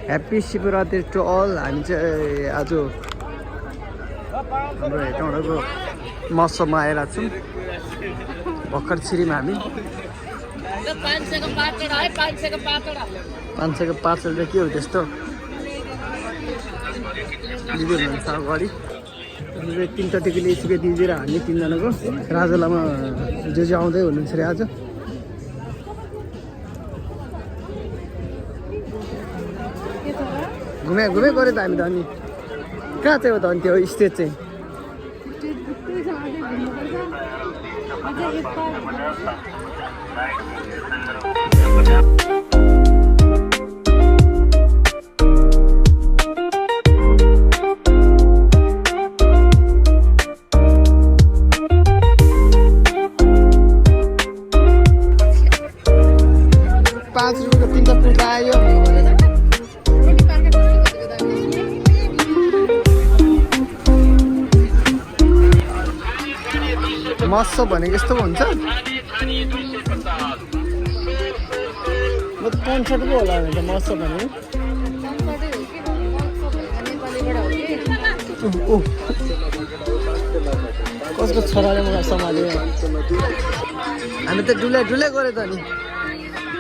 Happy Shivaratri to all. हामी चाहिँ आज हाम्रो हेटौँडाको महोत्सवमा आइरहेको छौँ। भर्खर छिर्यौँ हामी। 500 को पाँचवटा के हो त्यस्तो दिदी हुनुहुन्छ अगाडि। तिनवटा टिकट यतिकै दिदिएर हामी तिनजनाको राजा लामा जो आउँदै हुनुहुन्छ अरे आज। घुमे गऱ्यो त हामी त। अनि कहाँ चाहिँ हो त अनि त्यो स्टेज चाहिँ? महोत्सव भनेको यस्तो हुन्छ। म त कन्सर्ट पो होला भने त महोत्सव भनेको। कसको छोराले मलाई सम्हाल्यो। हामी त डुले गऱ्यो त नि।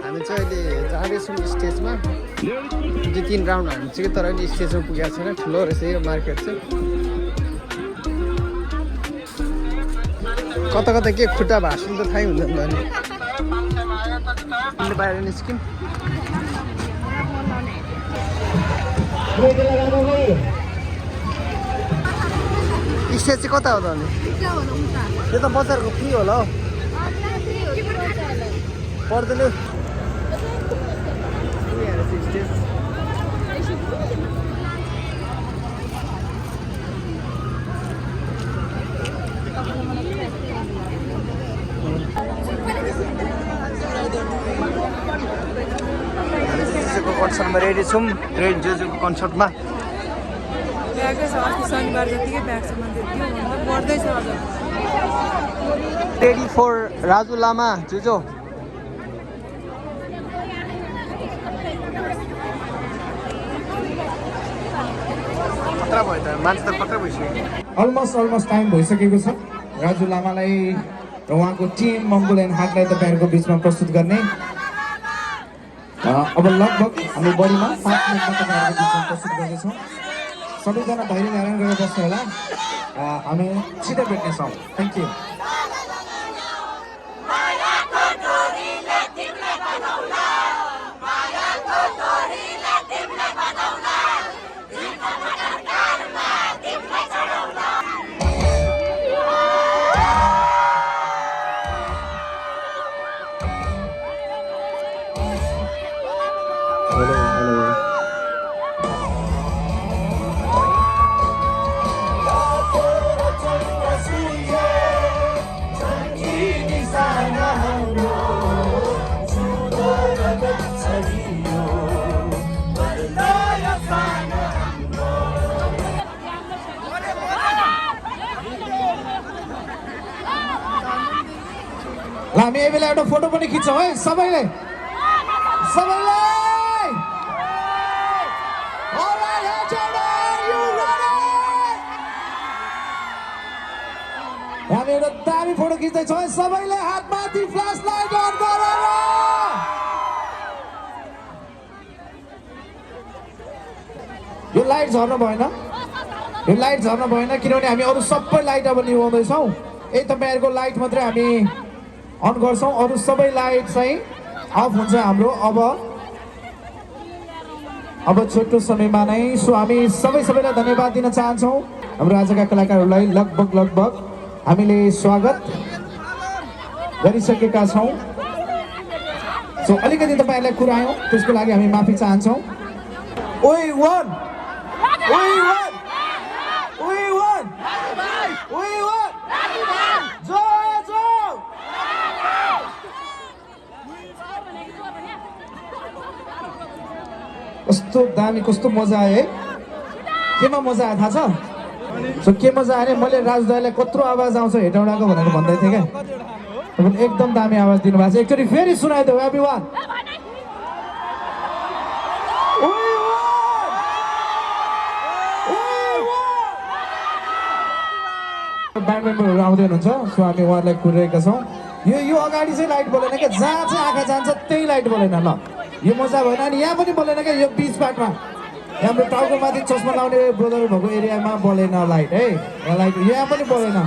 हामी चाहिँ अहिले जाँदैछौँ स्टेजमा। 2-3 राउन्ड हान्छ कि तर अहिले स्टेजमा पुगेको छैन। ठुलो रहेछ यो मार्केट चाहिँ। कता कता के खुट्टा भाँच्नु त थाहै हुँदैन नि। बाहिर निस्क्यौँ। स्टेज चाहिँ कता हो त अनि? त्यो त बजारको फ्री होला हौ। पर्दैन स्टेज। कन्सर्टमा रेडी छौँ। रेड जोजुको कन्सर्टमा शनिबार जतिकै ब्याग छ बढ्दैछ। रेडी फर राजु लामा जोजो। खतरा भयो त मान्छे त खतरा भइसक्यो। अलमोस्ट टाइम भइसकेको छ राजु लामालाई र उहाँको टिम मङ्गोल एन्ड हाटलाई तपाईँहरूको बिचमा प्रस्तुत गर्ने। अब लगभग हामी बढीमा 5 मिनटमा तपाईँहरूको बिचमा प्रस्तुत गर्दैछौँ। सबैजना धैर्य धारण गरेर बस्नु होला। हामी छिटो भेट्नेछौँ। Thank you. हामी यही बेला एउटा फोटो पनि खिच्छौँ है सबैले। हामी एउटा दामी फोटो खिच्दैछौँ है सबैले। हात माथि, फ्ल्यास लाइट अन गरेर। यो लाइट झर्न भएन। किनभने हामी अरू सबै लाइट अब निभाउँदैछौँ। यही तपाईँहरूको लाइट मात्रै हामी अन गर्छौँ। अरू सबै लाइट चाहिँ अफ हुन्छ हाम्रो अब छोटो समयमा नै। सो हामी सबैलाई धन्यवाद दिन चाहन्छौँ। हाम्रो आजका कलाकारहरूलाई लगभग हामीले स्वागत गरिसकेका छौँ। सो अलिकति तपाईँहरूलाई कुरायौँ त्यसको लागि हामी माफी चाहन्छौँ। We won! कस्तो दामी, कस्तो मजा आयो है। केमा मजा आयो थाहा छ? सो के मजा आयो? मैले राजदाईलाई कत्रो आवाज आउँछ हेटौडाको भनेर भन्दै थिएँ क्या। एकदम दामी आवाज दिनुभएको छ। एकचोटि फेरि सुनाइदेऊ एभ्रीवान। We won! ब्यान्ड मेम्बरहरू आउँदै हुनुहुन्छ सो हामी उहाँहरूलाई कुरिरहेका छौँ यो अगाडि चाहिँ लाइट बोलेन क्या जहाँ चाहिँ आँखा जान्छ त्यही लाइट बोलेन ल यो मजा भएन अनि यहाँ पनि बोलेन क्या यो बिच पार्टमा हाम्रो टाउको माथि चस्मा लाउने ब्रदर भएको एरियामा बोलेन लाइट है यहाँ लाइट यहाँ पनि बोलेन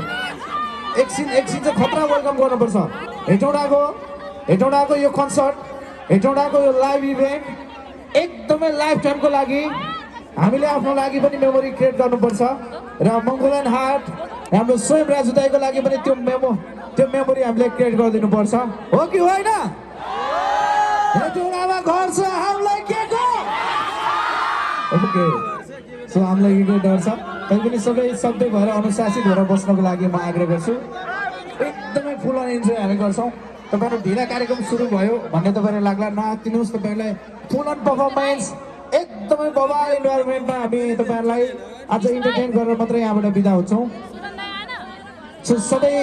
एकछिन चाहिँ खतरा वेलकम गर्नुपर्छ हेटौँडाको यो कन्सर्ट हेटौँडाको यो लाइभ इभेन्ट एकदमै लाइफ टाइमको लागि हामीले आफ्नो लागि पनि मेमोरी क्रिएट गर्नुपर्छ र मङ्गोलियन हार्ट हाम्रो स्वयं राजु दाईको लागि पनि त्यो मेमोरी हामीले क्रिएट गरिदिनुपर्छ हो कि होइन हेटौँडामा घर छ हामीलाई के को ओके सो हामीलाई के डर छ तैपनि सबै सबै भएर अनुशासित भएर बस्नको लागि म आग्रह गर्छु एकदमै फुल अन इन्जोय हामी गर्छौँ तपाईँहरू ढिला कार्यक्रम सुरु भयो भन्ने तपाईँलाई लाग्ला नआत्तिनुहोस् तपाईँहरूलाई फुल अन पर्फर्मेन्स एकदमै बवाल इन्भाइरोमेन्टमा हामी तपाईँहरूलाई आज इन्टरटेन गरेर मात्रै यहाँबाट बिदा हुन्छौँ सो सबै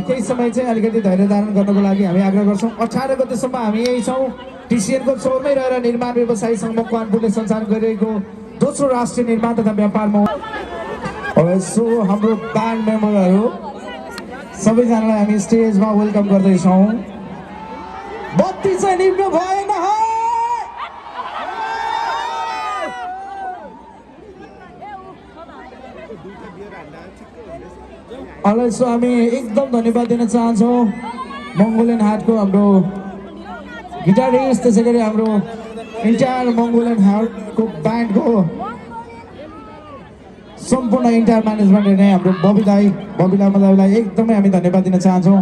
केही समय चाहिँ अलिकति धैर्य धारण गर्नको लागि हामी आग्रह गर्छौँ 18 गतेसम्म हामी यही छौँ टिसिएनको चौरमै रहेर निर्माण व्यवसायी सङ्घ मकवानपुरले सञ्चालन गरिरहेको दोस्रो राष्ट्रिय निर्माण तथा व्यापारमा सो हाम्रो ब्यान्ड मेम्बरहरू सबैजनालाई हामी स्टेजमा वेलकम गर्दैछौँ बत्ती चाहिँ निप्नु भएन सो हामी एकदम धन्यवाद दिन चाहन्छौँ मङ्गोलियन हार्टको हाम्रो गिटारिस्ट त्यसै गरी हाम्रो इन्टायर मङ्गोलियन हार्टको ब्यान्डको सम्पूर्ण इन्टायर म्यानेजमेन्ट नै हाम्रो बबी लामा दाईलाई एकदमै हामी धन्यवाद दिन चाहन्छौँ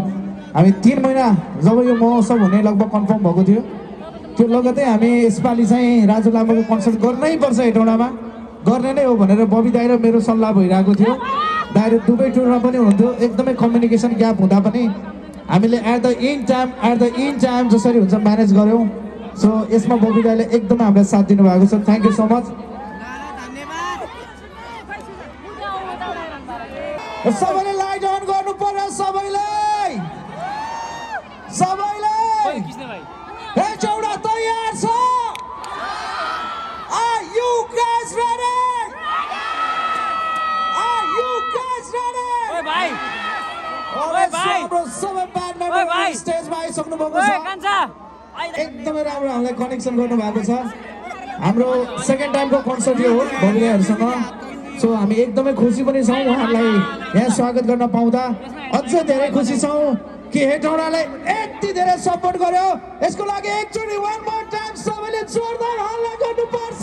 हामी 3 महिना जब यो महोत्सव हुने लगभग कन्फर्म भएको थियो त्यो लगतै हामी यसपालि चाहिँ राजु लामाको कन्सर्ट गर्नै पर्छ हेटौँडामा गर्ने नै हो भनेर बबी दाई र मेरो सल्लाह भइरहेको थियो दाइहरू दुबई टुरमा पनि हुनुहुन्थ्यो एकदमै कम्युनिकेसन ग्याप हुँदा पनि हामीले एट द इन टाइम जसरी हुन्छ म्यानेज गऱ्यौँ सो यसमा बबी दाईले एकदमै हामीलाई साथ दिनुभएको छ थ्याङ्क यू सो मच सबैले लाइट अन गर्नु पर्यो सबैले हेटौँडा तयार छ Are you guys ready? ओए भाइ हाम्रो सबै ब्यान्ड मेम्बर स्टेजमा आइसक्नु भएको छ एकदमै राम्रो हामीलाई कनेक्सन गर्नु भएको छ हाम्रो सेकेन्ड टाइमको कन्सर्ट यो हो भगिनीहरूसँग सो हामी एकदमै खुसी पनि छौँ उहाँहरूलाई यहाँ स्वागत गर्न पाउँदा अझै धेरै खुसी छौँ कि हेटौँडाले यति धेरै सपोर्ट गर्यो यसको लागि एकचोटि वान मोर टाइम सबैले जोरदार हल्ला गर्नुपर्छ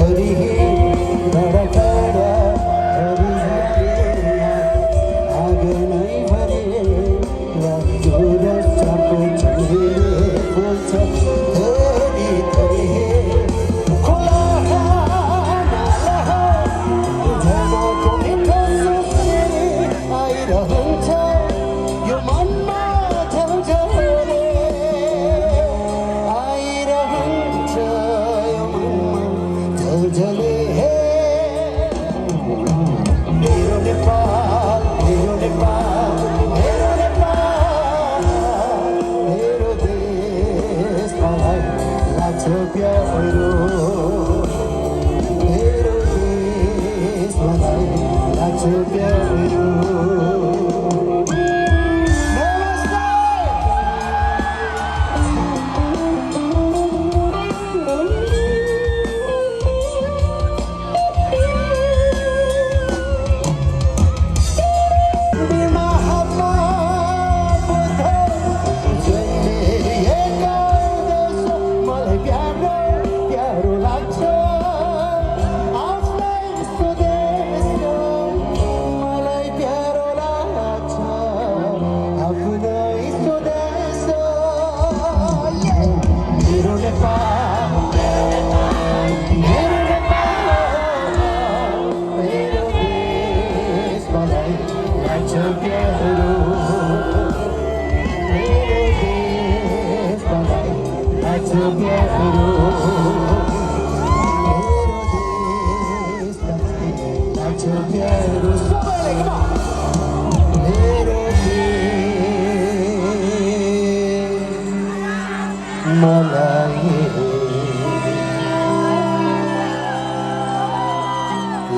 Hori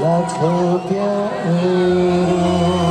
लाग्छ प्यारो